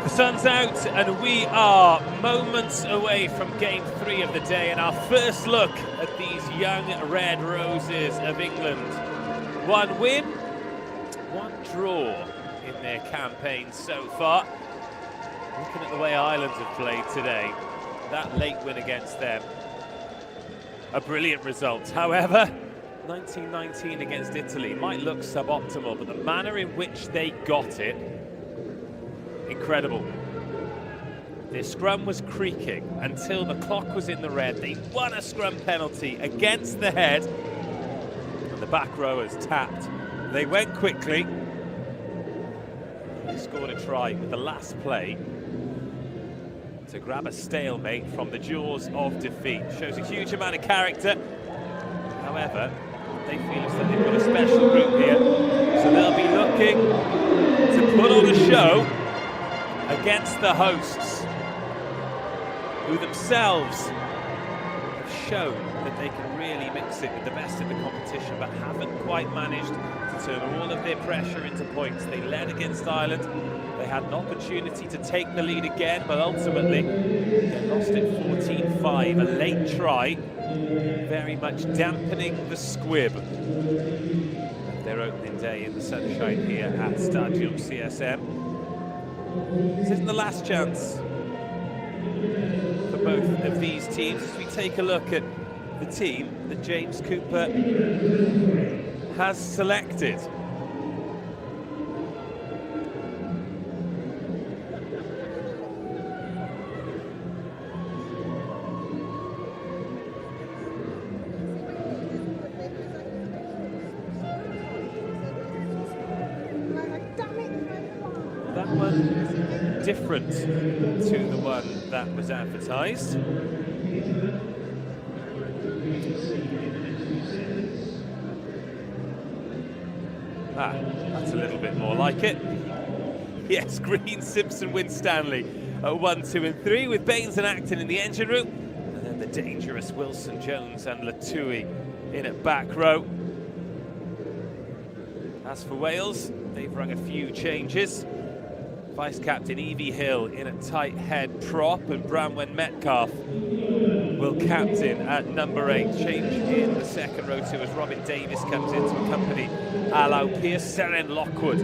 The sun's out and we are moments away from game 3 of the day and our first look at these young red roses of England. 1 win, 1 draw in their campaign so far. Looking at the way Ireland have played today, that late win against them, a brilliant result. However, 1919 against Italy might look suboptimal, but the manner in which they got it, incredible. Their scrum was creaking until the clock was in the red. They won a scrum penalty against the head, and the back rowers tapped. They went quickly. They scored a try with the last play to grab a stalemate from the jaws of defeat. Shows a huge amount of character. However, they feel as though they've got a special group here, so they'll be looking to put on a show against the hosts, who themselves have shown that they can really mix it with the best of the competition, but haven't quite managed to turn all of their pressure into points. They led against Ireland. They had an opportunity to take the lead again, but ultimately they lost it 14-5. A late try, very much dampening the squib of their opening day in the sunshine here at Stadium CSM. This isn't the last chance for both of these teams as we take a look at the team that James Cooper has selected. That one different to the one that was advertised. That's a little bit more like it. Yes, Green, Simpson, Winstanley at 1, 2 and 3 with Baines and Acton in the engine room, and then the dangerous Wilson, Jones and Latui in at back row. As for Wales, they've rung a few changes. Vice-captain Evie Hill in a tight head prop, and Branwen Metcalf will captain at number 8. Change in the second row too as Robin Davis comes in to accompany Alau Pearce. Seren Lockwood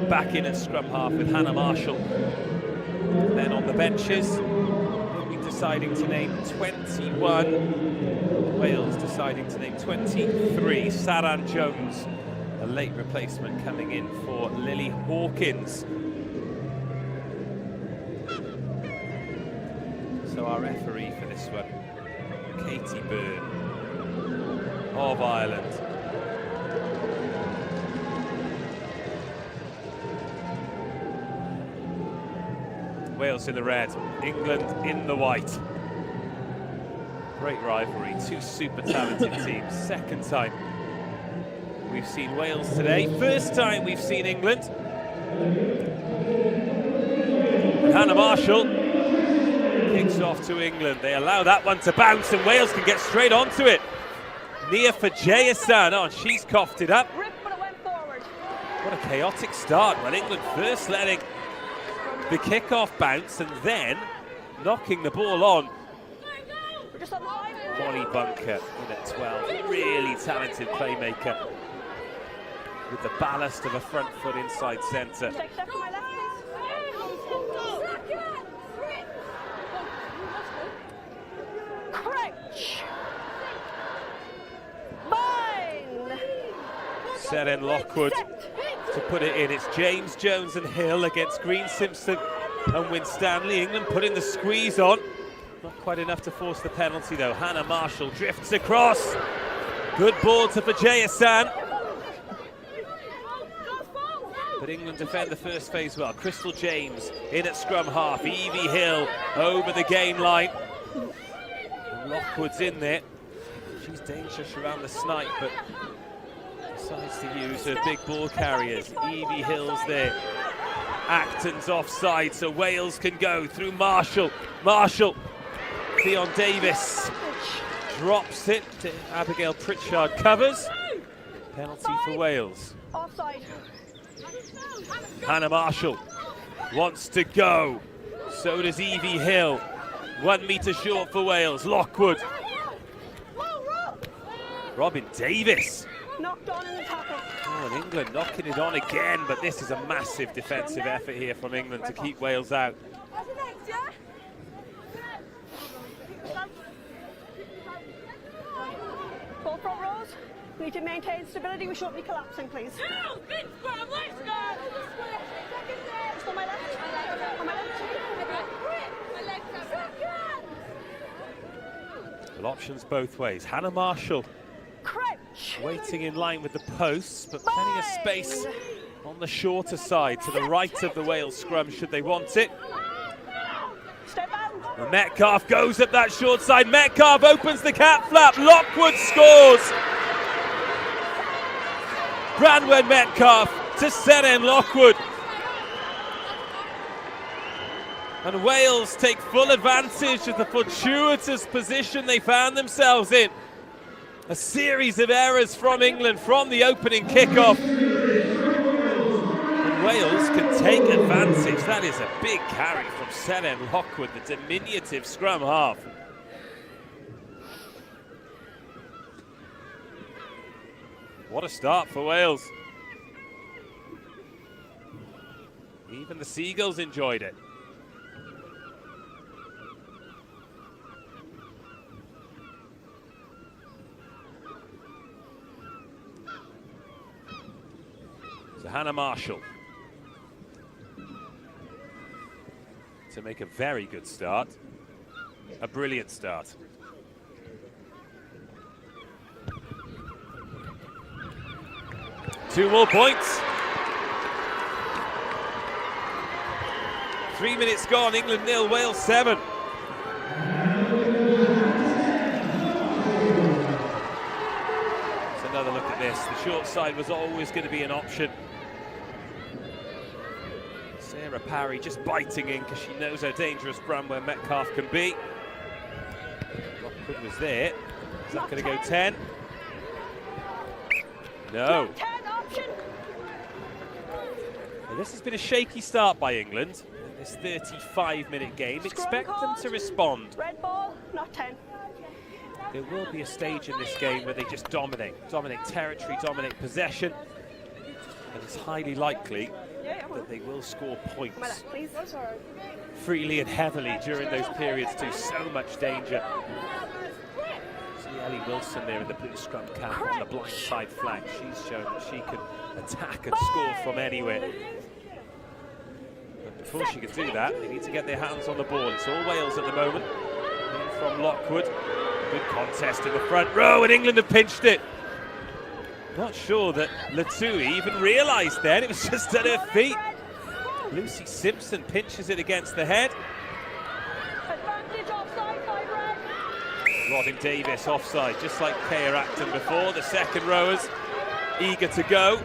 back in at scrum half with Hannah Marshall. And then on the benches, we'll be deciding to name 21. Wales deciding to name 23. Saran Jones, a late replacement coming in for Lily Hawkins. So our referee for this one, Katie Byrne of Ireland. Wales in the red, England in the white. Great rivalry, 2 super talented teams. Second time we've seen Wales today. First time we've seen England. Hannah Marshall kicks off to England. They allow that one to bounce and Wales can get straight onto it. Nia Fajayasan, oh, she's coughed it up. What a chaotic start. Well, England first letting the kickoff bounce and then knocking the ball on. Molly Bunker in at 12. Really talented playmaker with the ballast of a front foot inside centre. Seren Lockwood to put it in. It's James, Jones and Hill against Green, Simpson and Winstanley. England putting the squeeze on. Not quite enough to force the penalty though. Hannah Marshall drifts across. Good ball to Fajayasan. But England defend the first phase well. Crystal James in at scrum half. Evie Hill over the game line. And Lockwood's in there. She's dangerous around the snipe, but decides to use her big ball carriers. Evie Hill's there. Acton's offside, so Wales can go through Marshall. Marshall, Theon Davis drops it. Abigail Pritchard covers. Penalty for Wales. Offside. Hannah Marshall wants to go. So does Evie Hill. 1 metre short for Wales. Lockwood. Robin Davis. Knocked on in the tackle. Oh, and England knocking it on again, but this is a massive defensive effort here from England to keep Wales out. Both front rows. We need to maintain stability. We shouldn't be collapsing, please. Just on my left. On my left. Well, options both ways. Hannah Marshall Crouch. waiting in line with the posts, but plenty of space on the shorter side to the right of the Wales scrum should they want it. Step out. And Metcalf goes up that short side. Metcalf opens the cap flap. Lockwood scores. Branwen Metcalf to Seren Lockwood. And Wales take full advantage of the fortuitous position they found themselves in. A series of errors from England from the opening kickoff. And Wales can take advantage. That is a big carry from Seren Lockwood, the diminutive scrum half. What a start for Wales. Even the Seagulls enjoyed it. So Hannah Marshall to make a very good start, a brilliant start. Two more points. 3 minutes gone, England 0, Wales 7. Let's another look at this. The short side was always going to be an option. Sarah Parry just biting in because she knows how dangerous Branwen Metcalf can be. Lockwood was there. Is that going to go 10? No. Well, this has been a shaky start by England in this 35-minute game. Expect them to respond. Red ball, not 10. There will be a stage in this game where they just dominate territory, dominate possession. And it's highly likely that they will score points freely and heavily during those periods to so much danger. See Ellie Wilson there in the blue scrum cap on the blind side flank. She's shown that she can attack and score from anywhere. But before she can do that, they need to get their hands on the ball. It's all Wales at the moment. In from Lockwood. Good contest in the front row, and England have pinched it. Not sure that Latui even realised then, it was just at her feet. Lucy Simpson pinches it against the head. Advantage offside, side red. Robin Davis offside, just like Kaya Acton before. The second rowers eager to go.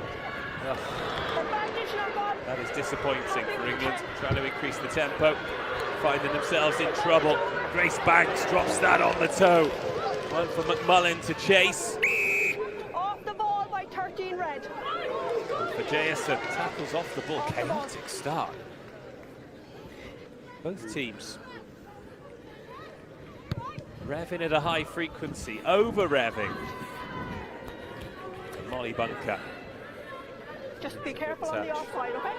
That is disappointing for England, trying to increase the tempo, finding themselves in trouble. Grace Banks drops that on the toe. One for McMullen to chase. Off the ball by 13 red. For Jason, tackles off the ball, chaotic start. Both teams revving at a high frequency, over-revving. And Molly Bunker. Just be careful on the offside, okay?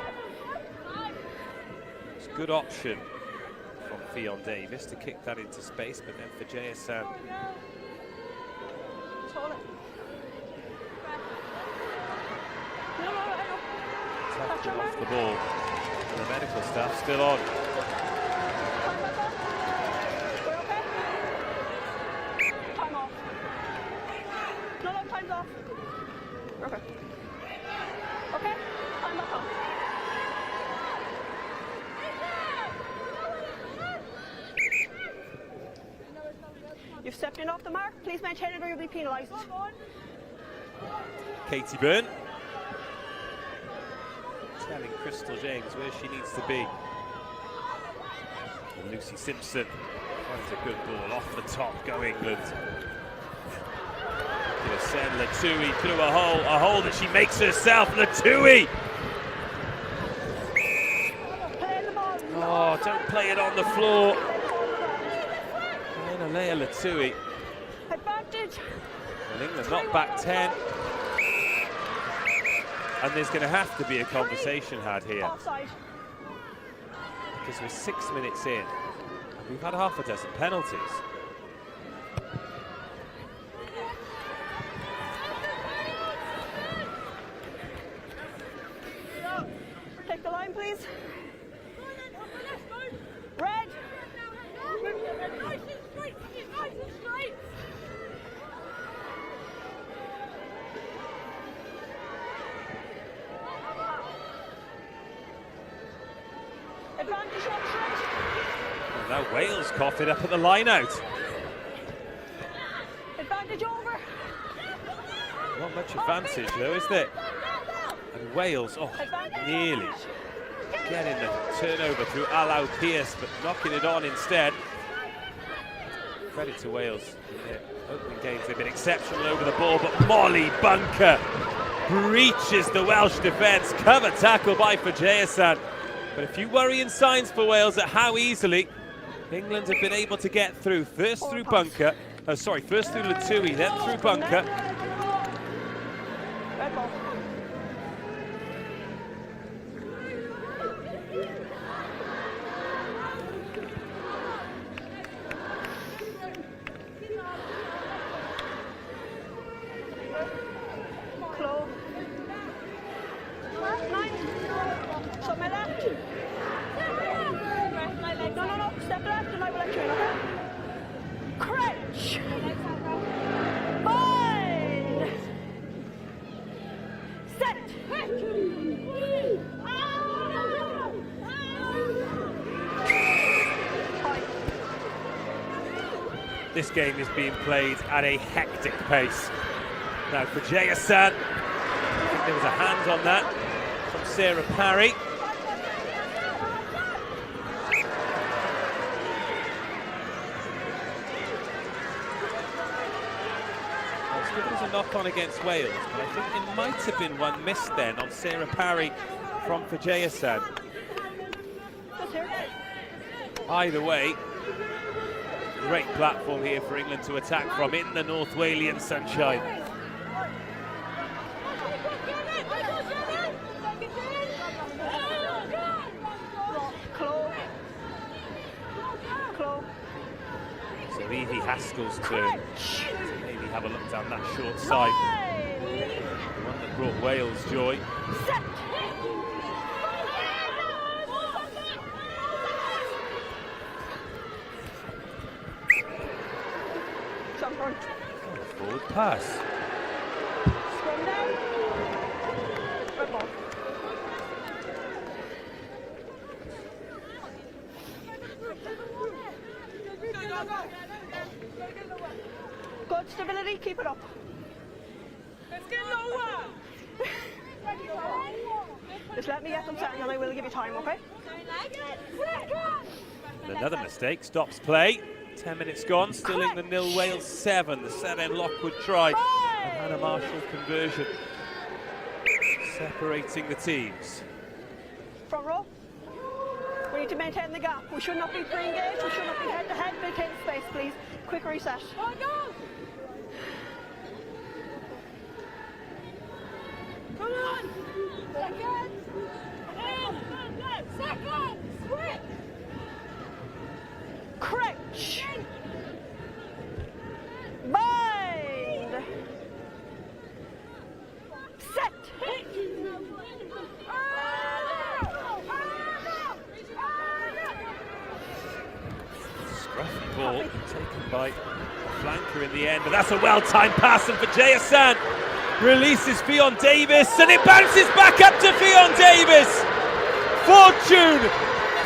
It's a good option from Fionn Davis to kick that into space, but then for JSN. Tackle off the ball. And the medical staff still on. Time off. No, time's off. Okay. Okay, time back on. You've stepped in off the mark. Please maintain it or you'll be penalised. Katie Byrne telling Crystal James where she needs to be. And Lucy Simpson finds a good ball off the top. Go England. Gonna send Latui through a hole that she makes herself. Latui! Oh, don't play it on the floor. Latui. Advantage. Well, England knocked back 10. And there's going to have to be a conversation had here. Offside. Because we're 6 minutes in. And we've had half a dozen penalties. Take the line, please. Red. Advantage on straight. And now Wales coughed it up at the line out. Advantage over. Not much advantage though, is there? And Wales, nearly getting the turnover through Alaw Pierce, but knocking it on instead. Credit to Wales in their opening games. They've been exceptional over the ball, but Molly Bunker breaches the Welsh defence. Cover tackle by Fajayasan. But a few worrying signs for Wales at how easily England have been able to get through. First through Bunker, first through Latui, then through Bunker. Red ball. Claw. 9. So my left. No. Step left and I will let you in, okay? Crouch. Bind. Set. This game is being played at a hectic pace. Now for Fajayasan, I think there was a hand on that from Sarah Parry. It was a knock-on against Wales, but I think it might have been one missed then on Sarah Parry from Fajayasan. Either way, great platform here for England to attack from in the North Walian sunshine. Claw. So Evie Haskell's turn. Maybe have a look down that short side. The one that brought Wales joy. Set. Jump on. Forward pass. Scrum down. Red ball. Good stability, keep it up. Let's get lower. Just let me get them set and then I will give you time, okay? And another mistake, stops play. 10 minutes gone, still England 0, Wales 7. The set-end Lockwood try and Hannah Marshall conversion. Separating the teams. Front row. We need to maintain the gap. We should not be pre-engaged. We should not be head-to-head. Vacate space, please. Quick reset. Oh, no! Come on! Seconds! Seconds! Quick! Crouch! Bind! Set! Scruffy ball taken by a flanker in the end, but that's a well-timed pass, and Fajayasan releases Fionn Davies, and it bounces back up to Fionn Davies. Fortune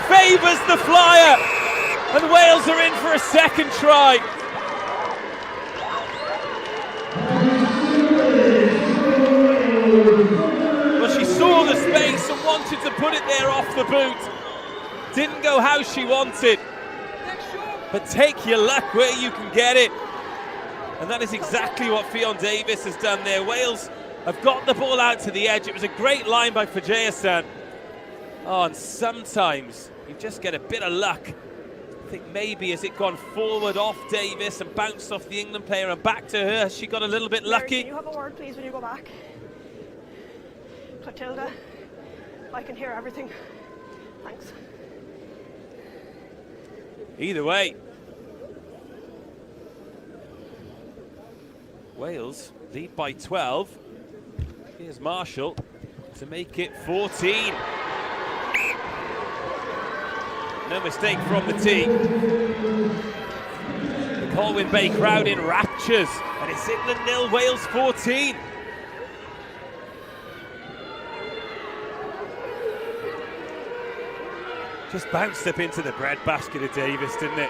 favours the flyer, and Wales are in for a second try. Well, she saw the space and wanted to put it there off the boot. Didn't go how she wanted. But take your luck where you can get it. And that is exactly what Fionn Davies has done there. Wales have got the ball out to the edge. It was a great line by Fajayasan. Oh, and sometimes You just get a bit of luck. I think maybe has it gone forward off Davis and bounced off the England player and back to her. She got a little bit lucky. Can you have a word, please, when you go back? Clotilda, I can hear everything. Thanks. Either way, Wales lead by 12. Here's Marshall to make it 14. No mistake from the tee. The Colwyn Bay crowd in raptures, and it's England 0, Wales 14. Just bounced up into the breadbasket of Davis, didn't it?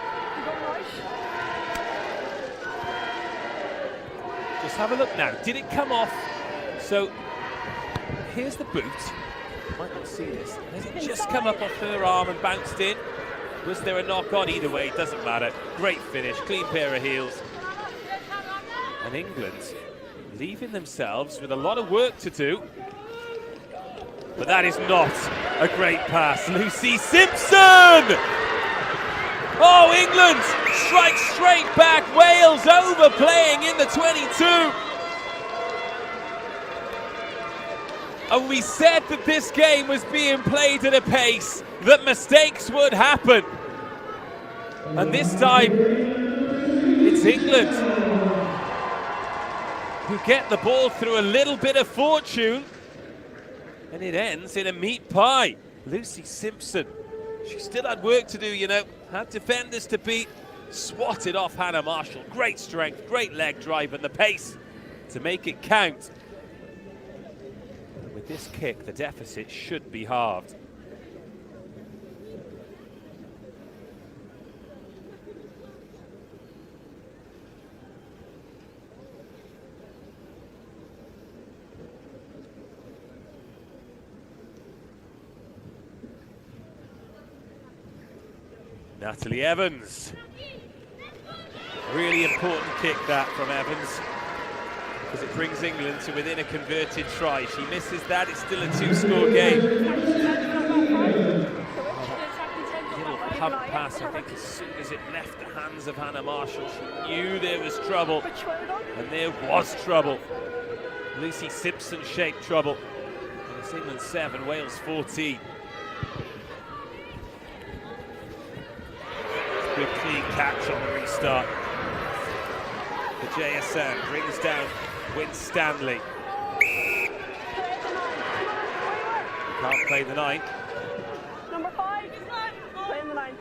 Just have a look now. Did it come off? So here's the boot. Might not see this. Has it just come up off her arm and bounced in? Was there a knock on? Either way, it doesn't matter. Great finish, clean pair of heels. And England leaving themselves with a lot of work to do. But that is not a great pass. Lucy Simpson! Oh, England strikes straight back. Wales overplaying in the 22. And we said that this game was being played at a pace that mistakes would happen. And this time, it's England who get the ball through a little bit of fortune. And it ends in a meat pie. Lucy Simpson, she still had work to do, you know. Had defenders to beat. Swatted off Hannah Marshall. Great strength, great leg drive, and the pace to make it count. With this kick, the deficit should be halved. Natalie Evans. Really important kick that from Evans, because it brings England to within a converted try. She misses that, it's still a 2-score game. Little pump pass, I think as soon as it left the hands of Hannah Marshall, she knew there was trouble. And there was trouble. Lucy Simpson shaped trouble. And it's England 7, Wales 14. Good clean catch on the restart. The JSN brings down Winstanley. Can't play the 9. Number 5, playing the 9.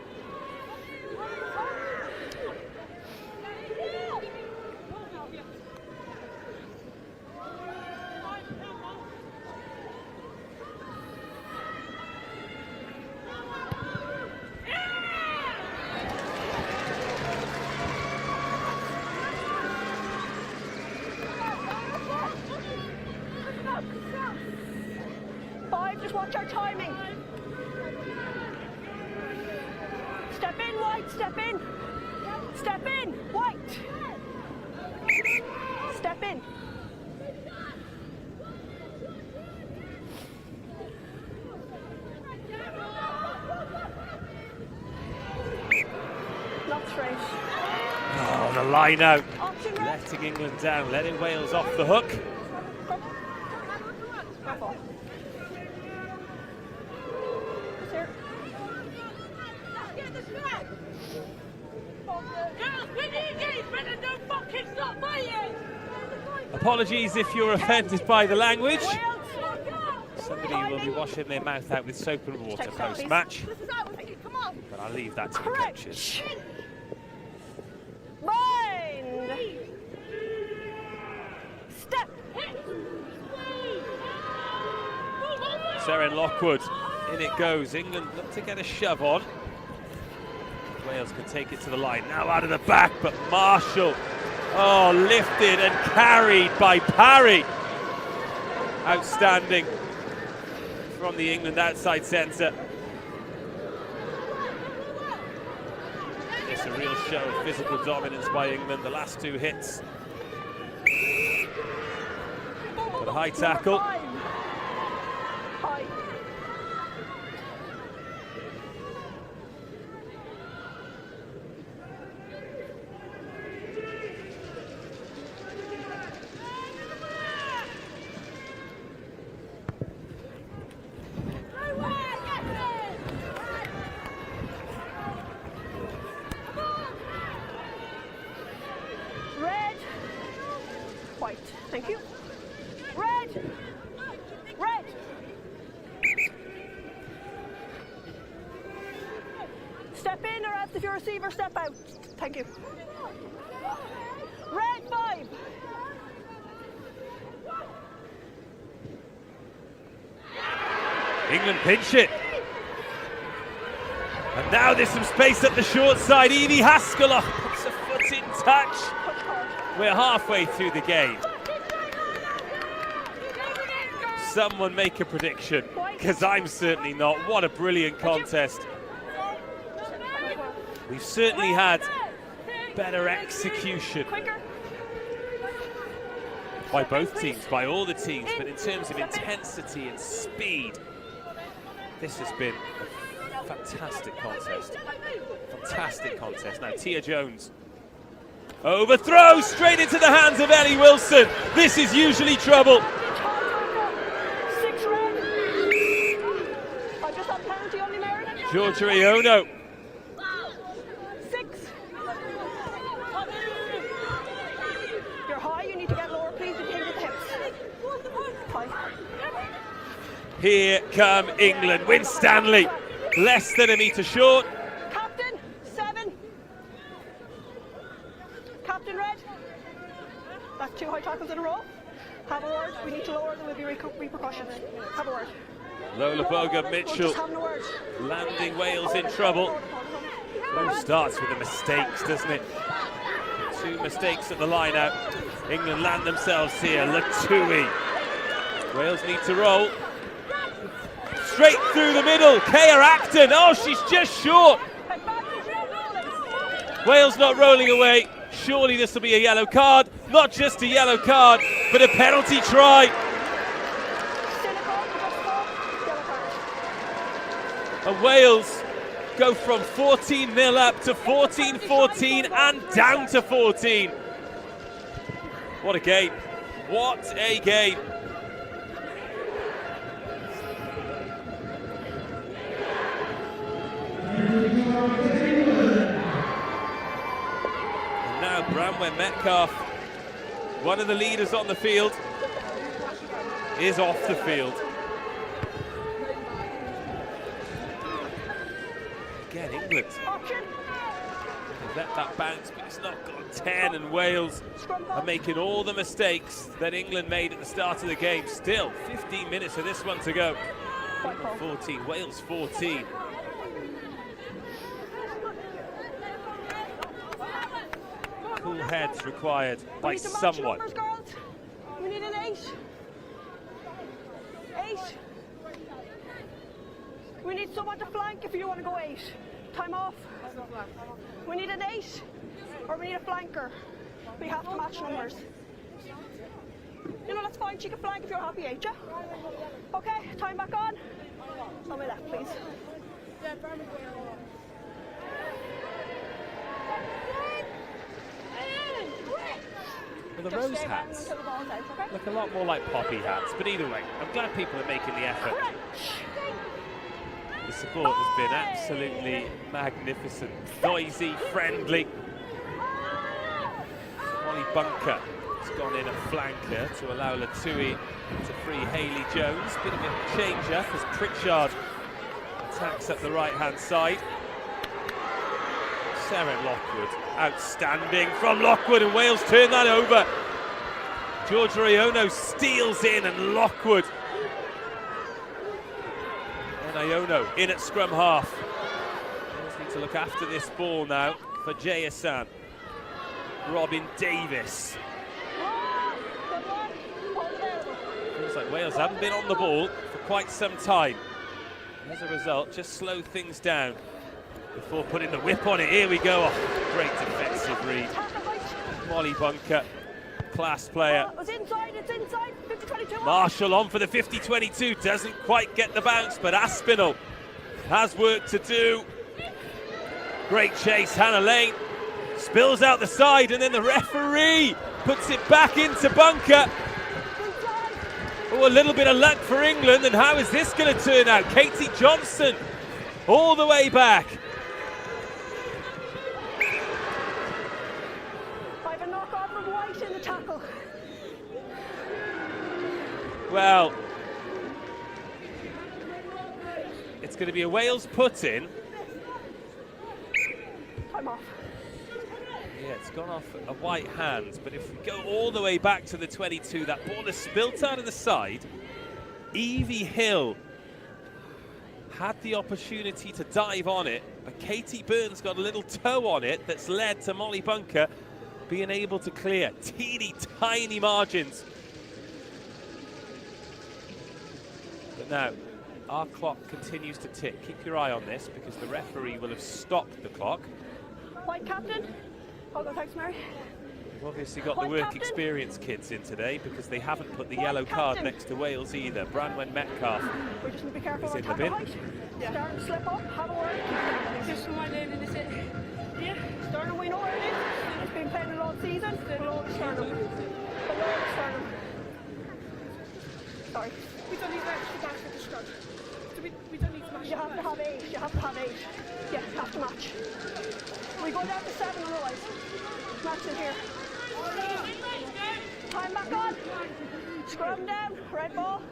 Just watch our timing. Step in, White, step in. Step in, White. Step in. Not straight. Oh, the line out. Letting England down, letting Wales off the hook. Apologies if you're offended by the language. Somebody will be washing their mouth out with soap and water post-match. But I'll leave that to the coaches. Mind. Step. Seren Lockwood, in it goes. England look to get a shove on. Wales can take it to the line. Now out of the back, but Marshall, oh, lifted and carried by Parry. Outstanding from the England outside centre. It's a real show of physical dominance by England. The last 2 hits. But a high tackle. White. Thank you. Red. Red. Step in, or else if you're a receiver, step out. Thank you. Red 5. England pinch it. And now there's some space at the short side. Evie Haskell puts a foot in touch. We're halfway through the game. Someone make a prediction, because I'm certainly not. What a brilliant contest. We've certainly had better execution by both teams, by all the teams, but in terms of intensity and speed, this has been a fantastic contest. Fantastic contest. Now Tia Jones overthrows straight into the hands of Ellie Wilson. This is usually trouble. Georgia Iono. 6. You're high, you need to get lower, please, and hit the hips. High. Here come England. Winstanley, less than a metre short. Captain, 7. Captain Red. That's 2 high tackles in a row. Have a word. We need to lower, there will be repercussions. Have a word. Lola Boga Mitchell landing Wales in trouble. It starts with the mistakes, doesn't it? 2 mistakes at the line out. England land themselves here. Latui. Wales need to roll. Straight through the middle. Kea Acton. Oh, she's just short. Wales not rolling away. Surely this will be a yellow card. Not just a yellow card, but a penalty try. And Wales go from 14-0 up to 14-14 and down to 14. What a game. What a game. And now Branwen Metcalf, one of the leaders on the field, is off the field. Again, England. They've let that bounce, but it's not gone 10, and Wales are making all the mistakes that England made at the start of the game. Still, 15 minutes of this one to go. England 14, Wales 14. Cool heads required by someone. We need an 8. 8. We need someone to flank if you want to go 8. Time off. We need an 8, or we need a flanker. We have to match numbers. You know, that's fine. She can flank if you're happy, ain't you? Okay, time back on. On my left, please. Well, the rose hats look a lot more like poppy hats, but either way, I'm glad people are making the effort. The support has been absolutely magnificent, noisy, friendly. Molly Bunker has gone in a flanker to allow Latui to free Hayley Jones. Bit of a change-up as Pritchard attacks up the right-hand side. Sarah Lockwood, outstanding from Lockwood, and Wales turn that over. Georgia Iono steals in, and Lockwood. And Iono in at scrum half. Wales need to look after this ball now for Jayasan. Robin Davis. Feels like Wales haven't been on the ball for quite some time. As a result, just slow things down before putting the whip on it. Here we go. Oh, great defensive read. Molly Bunker, class player. It's inside, it's inside. 50-22. Marshall on for the 50-22. Doesn't quite get the bounce, but Aspinall has work to do. Great chase, Hannah Lane. Spills out the side, and then the referee puts it back into Bunker. Oh, a little bit of luck for England, and how is this going to turn out? Katie Johnson all the way back. I have a knock on from White in the tackle. Well, it's going to be a Wales put-in. Time off. Yeah, it's gone off a white hand, but if we go all the way back to the 22, that ball is spilt out of the side. Evie Hill had the opportunity to dive on it, but Katie Byrne's got a little toe on it that's led to Molly Bunker being able to clear. Teeny tiny margins. But now, our clock continues to tick. Keep your eye on this because the referee will have stopped the clock. White captain. Hold on, thanks, Mary. We've obviously got the White work captain. experience kids in today because they haven't put the White yellow card captain. next to Wales either. Branwen Metcalf. We just need to be careful Is on in the tackle bin. height. Start to slip up, have a word. Just for my name and is it? Yeah. Sternum, we know where it is. It's been playing all season. Below the sternum. Below the sternum. Sorry. We don't need that to match with the scrub. So we don't need to match. You have to have 8. You have to have 8. Yeah, you have to match. We go down to 7 otherwise. Match in here. Time back on. Scrum down. Red ball.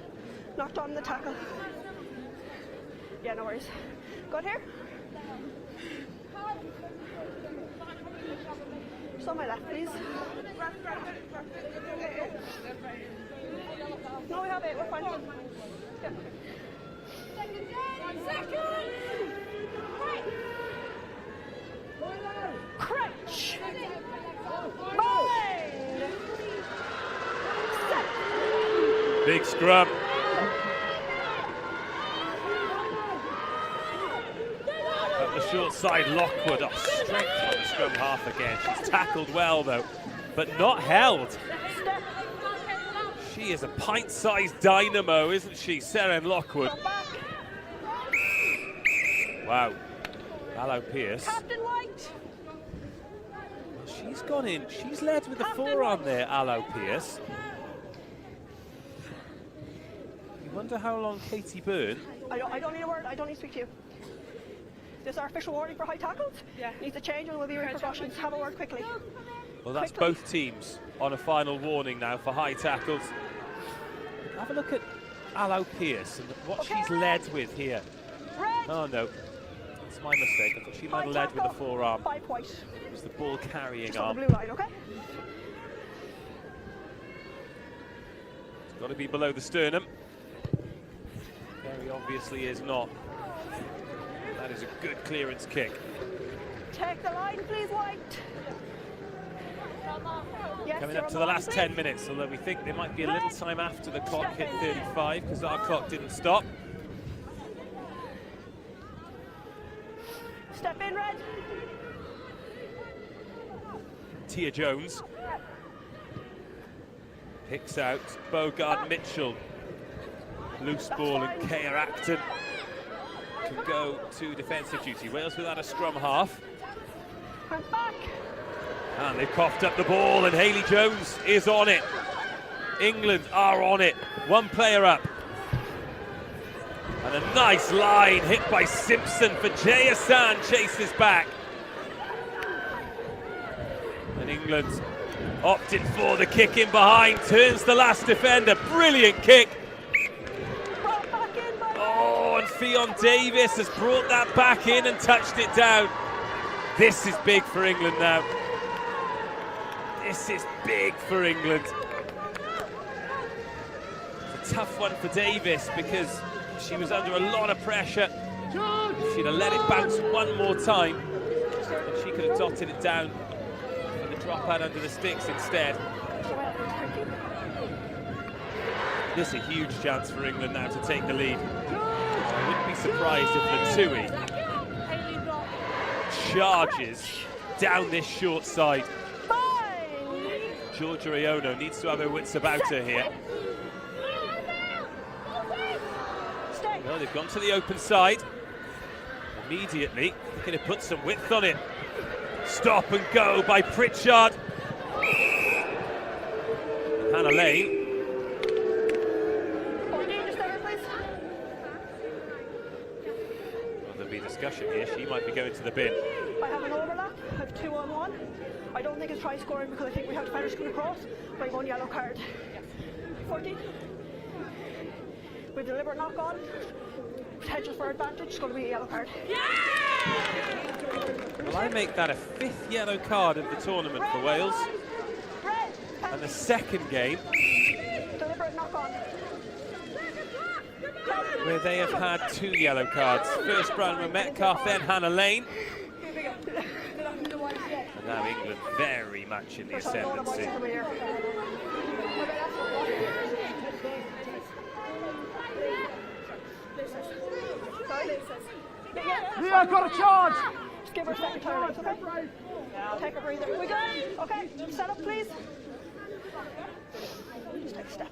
Knocked on the tackle. Yeah, no worries. Good here. Just on my left, please. No, we have 8. We're fine. Yeah. Crunch. Bind. Set. Big scrum. Up the short side, Lockwood. Oh, strength on the scrum half again. She's tackled well though, but not held. Step. She is a pint-sized dynamo, isn't she, Seren Lockwood? Come back. Wow. Allo Pearce. Captain White. Well, she's gone in. She's led with the Captain forearm White. there, Allo Pearce. You wonder how long Katie Byrne. I don't need a word. I don't need to speak to you. This is our official warning for high tackles. Yeah. Needs to change and we'll be repercussions. Have a word quickly. Well, that's Quickly. both teams on a final warning now for high tackles. Have a look at Allo Pearce and what Okay, she's Red. led with here. Red. Oh no, it's my mistake. I thought she might have led with the forearm. 5 white. It was the ball carrying Just on arm. the blue line, okay? It's got to be below the sternum. Very obviously is not. That is a good clearance kick. Take the line, please, White. Yes, Coming you're up on to the line, last please. 10 minutes, although we think there might be a little time after the clock hit 35 because our clock didn't stop. Step in, Red. Tia Jones picks out Bogard Mitchell. Loose ball and Kea Acton can go to defensive duty. Wales without a scrum half. And back. And they've coughed up the ball and Hayley Jones is on it. England are on it. One player up. And a nice line hit by Simpson for Jay Hassan chases back. And England opted for the kick in behind, turns the last defender. Brilliant kick. Brought back in by Oh, and Fionn Davis has brought that back in and touched it down. This is big for England now. This is big for England. It's a tough one for Davis because she was under a lot of pressure. If she'd have let it bounce one more time, and she could have dotted it down for the drop out under the sticks instead. This is a huge chance for England now to take the lead. I wouldn't be surprised if Latui charges down this short side. Georgia Iono needs to have her wits about her here. Stay. No, they've gone to the open side. Immediately, they're going to put some width on it. Stop and go by Pritchard. Hannah Lane. 14, just there, please. Well, there'll be discussion here. She might be going to the bin. I have an overlap. I have 2-on-1. I don't think it's try scoring because I think we have defenders coming across. But I'm going yellow card. 14. With deliberate knock on, potential for advantage, it's going to be a yellow card. Well, I make that a 5th yellow card of the tournament for Wales. Red. And the second game, Deliberate knock on. where they have had 2 yellow cards. First Branwen Metcalf, then Hannah Lane. And now England very much in the ascendancy. Leah, got a charge! Just give her a second time, okay? Take a breather. We good? Okay, set up please. Just take a step.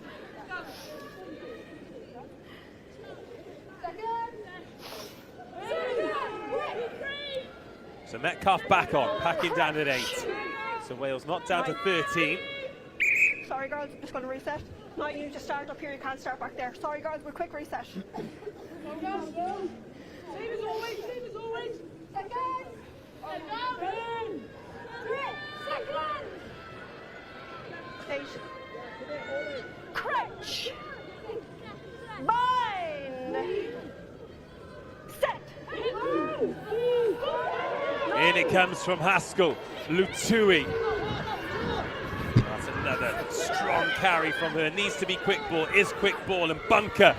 So Metcalf back on, packing down at 8. So Wales not down to 13. Sorry girls, just going to reset. No, you need to start up here, you can't start back there. Sorry girls, we'll quick reset. Same as always, same as always. Second. Second. 8. Crutch. Bind. Set. In it comes from Haskell. Lutui. That's another strong carry from her. Needs to be quick ball, is quick ball, and Bunker.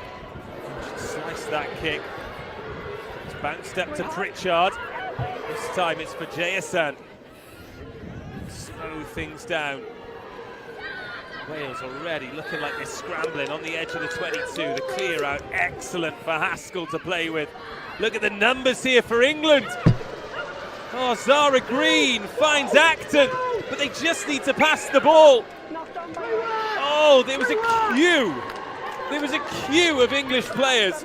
She sliced that kick. It's bounced up to Pritchard. This time it's for Jayasan. Slow things down. Wales already looking like they're scrambling on the edge of the 22. The clear out, excellent for Haskell to play with. Look at the numbers here for England. Oh, Zara Green finds Acton, but they just need to pass the ball. Oh, there was a queue. There was a queue of English players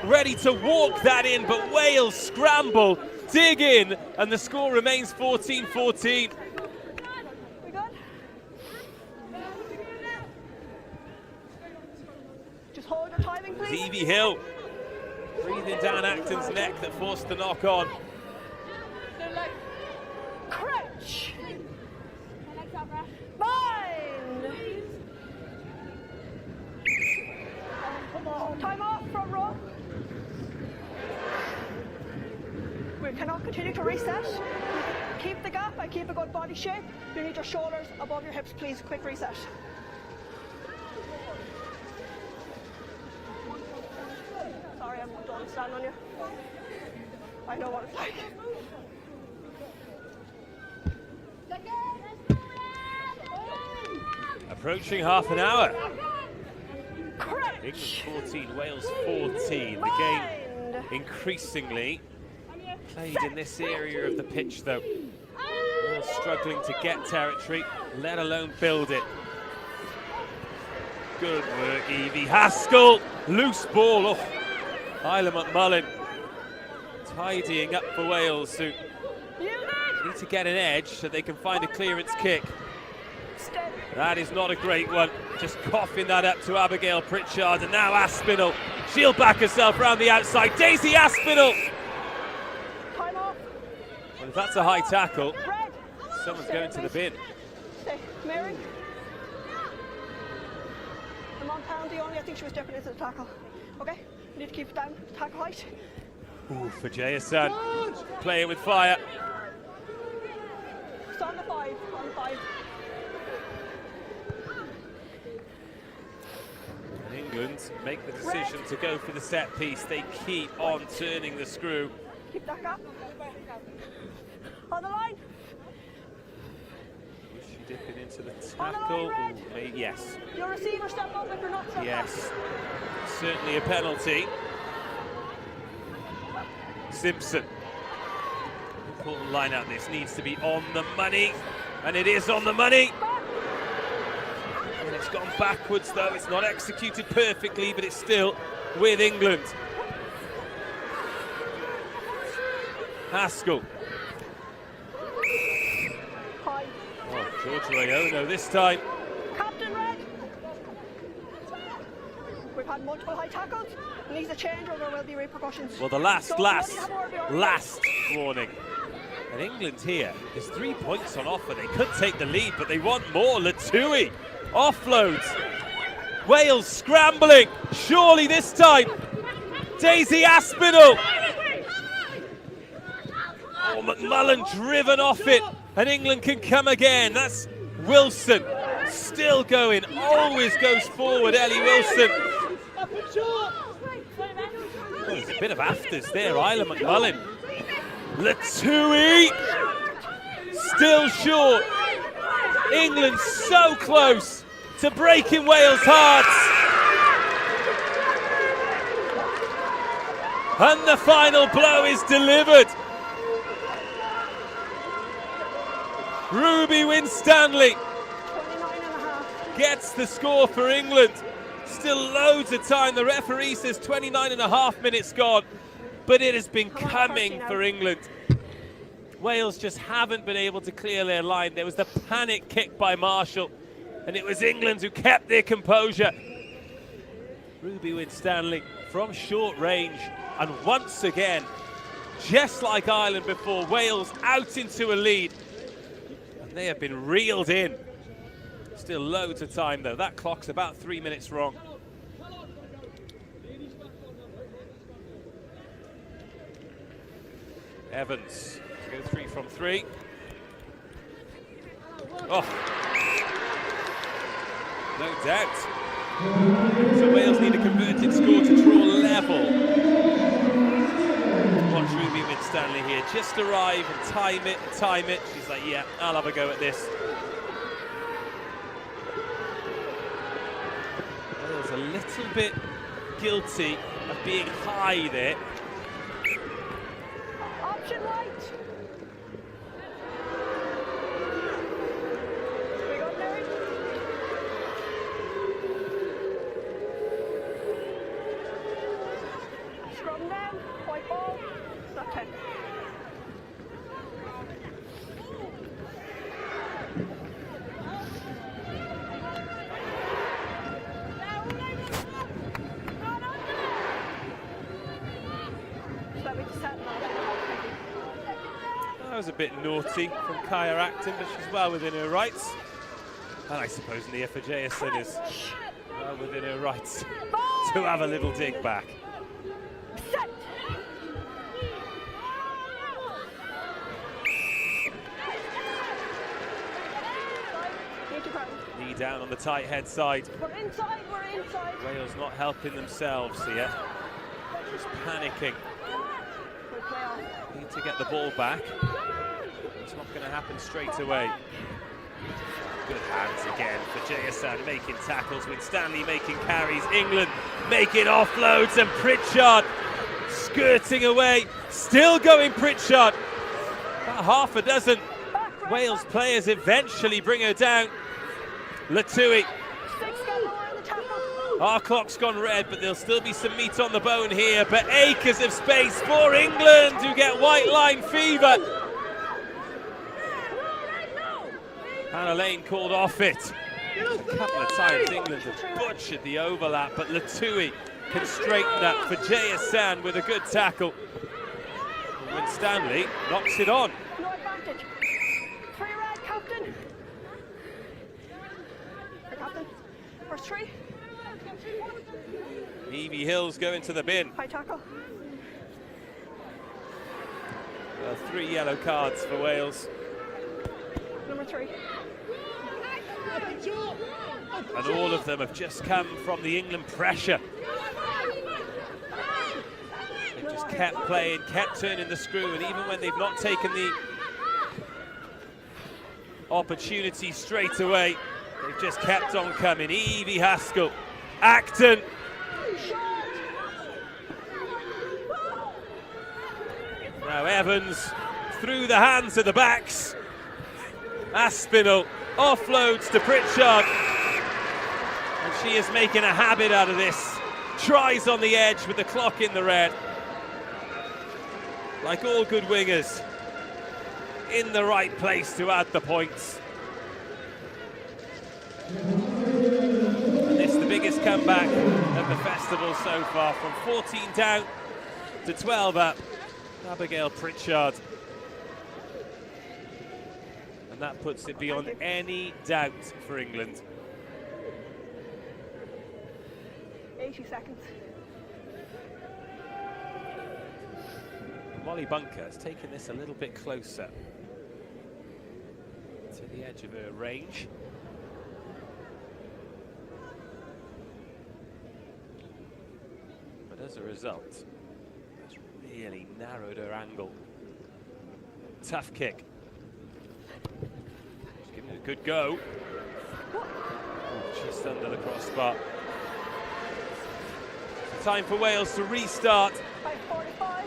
ready to walk that in, but Wales scramble, dig in, and the score remains 14-14. We good? Just hold your timing, please. Evie Hill breathing down Acton's neck that forced the knock on. Crutch. Bind. Time off, front row. We cannot continue to reset. Keep the gap and keep a good body shape. You need your shoulders above your hips, please. Quick reset. Sorry, I'm don't stand on you. I know what it's like. Approaching half an hour. Crutch. England 14, Wales 14. The game increasingly played in this area of the pitch, though. Wales struggling to get territory, let alone build it. Good work, Evie. Haskell, loose ball. Oh, Isla McMullen tidying up for Wales, who need to get an edge so they can find a clearance kick. That is not a great one. Just coughing that up to Abigail Pritchard, and now Aspinall. She'll back herself around the outside. Daisy Aspinall. Time off. Well, if that's a high tackle, Red. someone's going to the bin. Stay. Mary. I'm on Poundy only. I think she was dipping into the tackle. Okay? We need to keep it down. Tackle height. Ooh, for Jayasan. Play it with fire. It's on the 5. On the 5. England make the decision to go for the set piece. They keep on turning the screw. Keep that gap. On the line. Was she dipping into the On the tackle? line, Red. Ooh, maybe, yes. Your receiver step up if you're not stepped Yes. Certainly a penalty. Simpson. Important line out. This needs to be on the money. And it is on the money. And it's gone backwards, though. It's not executed perfectly, but it's still with England. Haskell. High. Oh, George Rayono this time. Captain Red. We've had multiple high tackles. Needs a change or there will be repercussions. Well, the last warning. And England here is 3 points on offer. They could take the lead, but they want more. Lutui offloads. Wales scrambling, surely this time. Daisy Aspinall. Oh, McMullen driven off it, and England can come again. That's Wilson, still going, always goes forward, Ellie Wilson. Oh, there's a bit of afters there, Isla McMullen. Latui, still short. England so close to breaking Wales' hearts. And the final blow is delivered. Ruby Winstanley gets the score for England. Still loads of time. The referee says 29.5 minutes gone, but it has been coming for England. Wales just haven't been able to clear their line. There was the panic kick by Marshall, and it was England who kept their composure. Ruby Winstanley from short range, and once again, just like Ireland before, Wales out into a lead. And they have been reeled in. Still loads of time though. That clock's about 3 minutes wrong. Evans to go 3 from 3. Oh, no doubt. So Wales need a converted score to draw level. Watch Ruby Winstanley here, just arrive and time it. She's like, yeah, I'll have a go at this. Wales a little bit guilty of being high there. Option right. We got Larry. Scrum down, white ball, not 10. That was a bit naughty from Kaya Acton, but she's well within her rights. And I suppose Nia Fajayason is well within her rights to have a little dig back. Knee down on the tight head side. We're inside. Wales not helping themselves here. Just panicking. Need to get the ball back. It's not going to happen straight away. Good hands again for Jayasan making tackles, Winstanley making carries, England making offloads, and Pritchard skirting away. Still going Pritchard. About half a dozen Wales players eventually bring her down. Latui. Our clock's gone red, but there'll still be some meat on the bone here. But acres of space for England, who get white line fever. Hannah Lane called off it. A couple of times England have butchered the overlap, but Latui can straighten that for Jayasan with a good tackle. Winstanley knocks it on. No advantage. 3 red, captain. Captain. First 3. Evie Hills going to the bin. High tackle. 3 yellow cards for Wales. Number 3. And all of them have just come from the England pressure. They've just kept playing, kept turning the screw, and even when they've not taken the opportunity straight away, they've just kept on coming. Evie Haskell, Acton. Now Evans through the hands of the backs. Aspinall offloads to Pritchard. And she is making a habit out of this. Tries on the edge with the clock in the red. Like all good wingers, in the right place to add the points. And this is the biggest comeback of the festival so far, from 14 down to 12 up. Abigail Pritchard. And that puts it beyond any doubt for England. 80 seconds. Molly Bunker has taken this a little bit closer to the edge of her range. But as a result, it's really narrowed her angle. Tough kick. She's giving it a good go. Just under the crossbar. Time for Wales to restart. 5:45.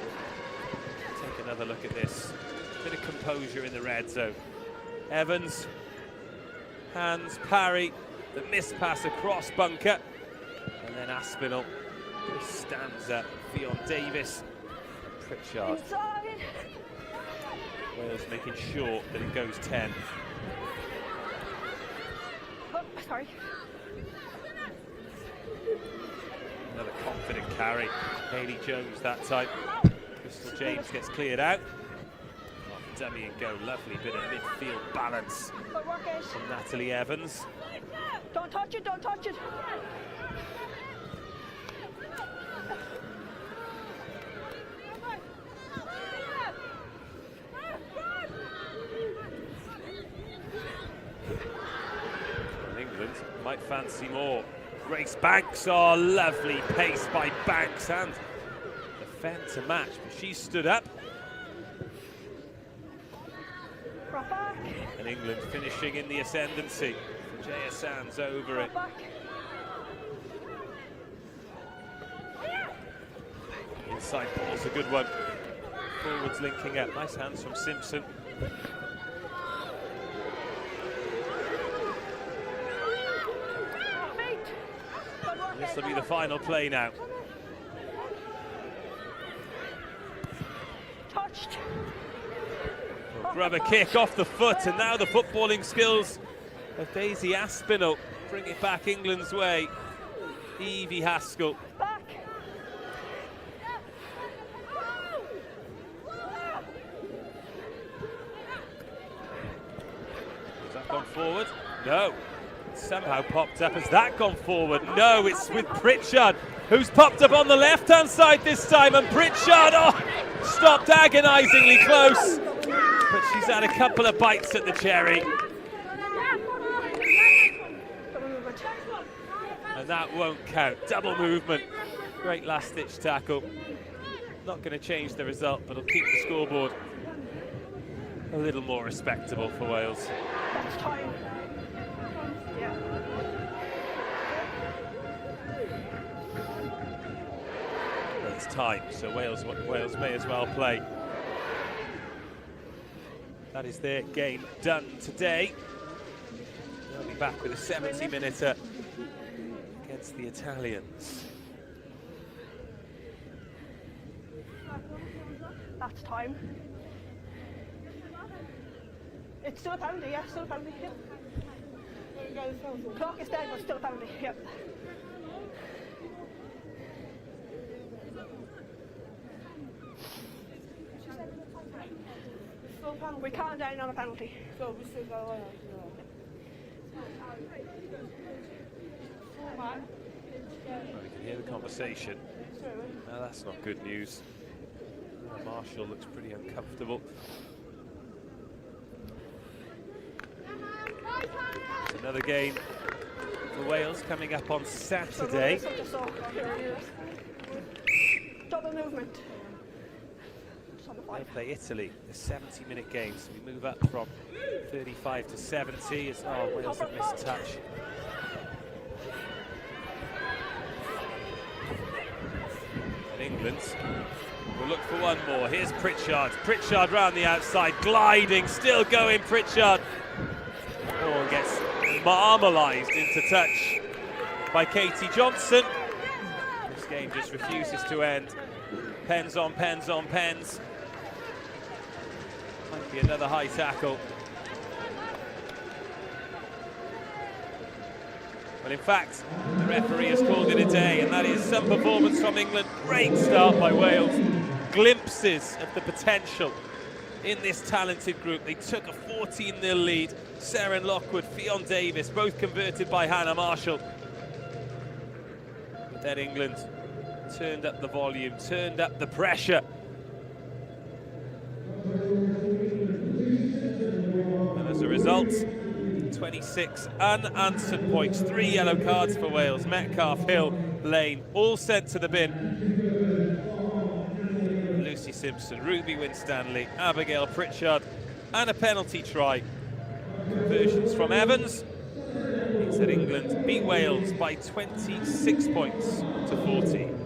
Take another look at this. Bit of composure in the red zone. Evans, hands, parry, the missed pass across Bunker, and then Aspinall stands up. Fionn Davies, Pritchard. Inside. Wales making sure that it goes 10. Oh, sorry. Another confident carry. Hayley Jones that time. Crystal James gets cleared out. Off dummy and go. Lovely bit of midfield balance Good work, Ace. from Natalie Evans. Don't touch it, don't touch it. And England might fancy more. Grace Banks, oh, lovely pace by Banks, and defend to match, but she stood up. Drop back. And England finishing in the ascendancy. Jaya Sands over it. Drop back. Inside ball's a good one. Forwards linking up. Nice hands from Simpson. Feet. Good work, This will Ace. be the final play now. Touched. Grab a kick off the foot, and now the footballing skills of Daisy Aspinall bring it back England's way. Evie Haskell. Back. Has that gone forward? No. Somehow popped up. Has that gone forward? No, it's with Pritchard, who's popped up on the left-hand side this time, and Pritchard, stopped agonisingly close. But she's had a couple of bites at the cherry. And that won't count. Double movement. Great last-ditch tackle. Not going to change the result, but it'll keep the scoreboard a little more respectable for Wales. That's time. Yeah. Well, it's time, so Wales may as well play. That is their game done today. They'll be back with a 70-minute against the Italians. That's time. It's still a penalty, yeah, still a penalty. Yeah. Clock is dead, but still a penalty, yep. We can't down on a penalty. So we still got one. Well, you can hear the conversation. No, that's not good news. Marshall looks pretty uncomfortable. It's another game for Wales coming up on Saturday. Double movement. They'll play Italy, a 70-minute game, so we move up from 35 to 70 as Wales have missed touch. And England will look for one more. Here's Pritchard. Pritchard round the outside, gliding, still going Pritchard. Oh, gets marmalised into touch by Katie Johnson. This game just refuses to end. Pens on pens on pens. Might be another high tackle. Well, in fact, the referee has called it a day, and that is some performance from England. Great start by Wales. Glimpses of the potential in this talented group. They took a 14-0 lead. Seren Lockwood, Fionn Davies, both converted by Hannah Marshall. Then England turned up the volume, turned up the pressure. And as a result, 26 unanswered points, 3 yellow cards for Wales. Metcalfe, Hill, Lane, all sent to the bin. Lucy Simpson, Ruby Winstanley, Abigail Pritchard, and a penalty try. Conversions from Evans. Means that England beat Wales by 26 points to 14.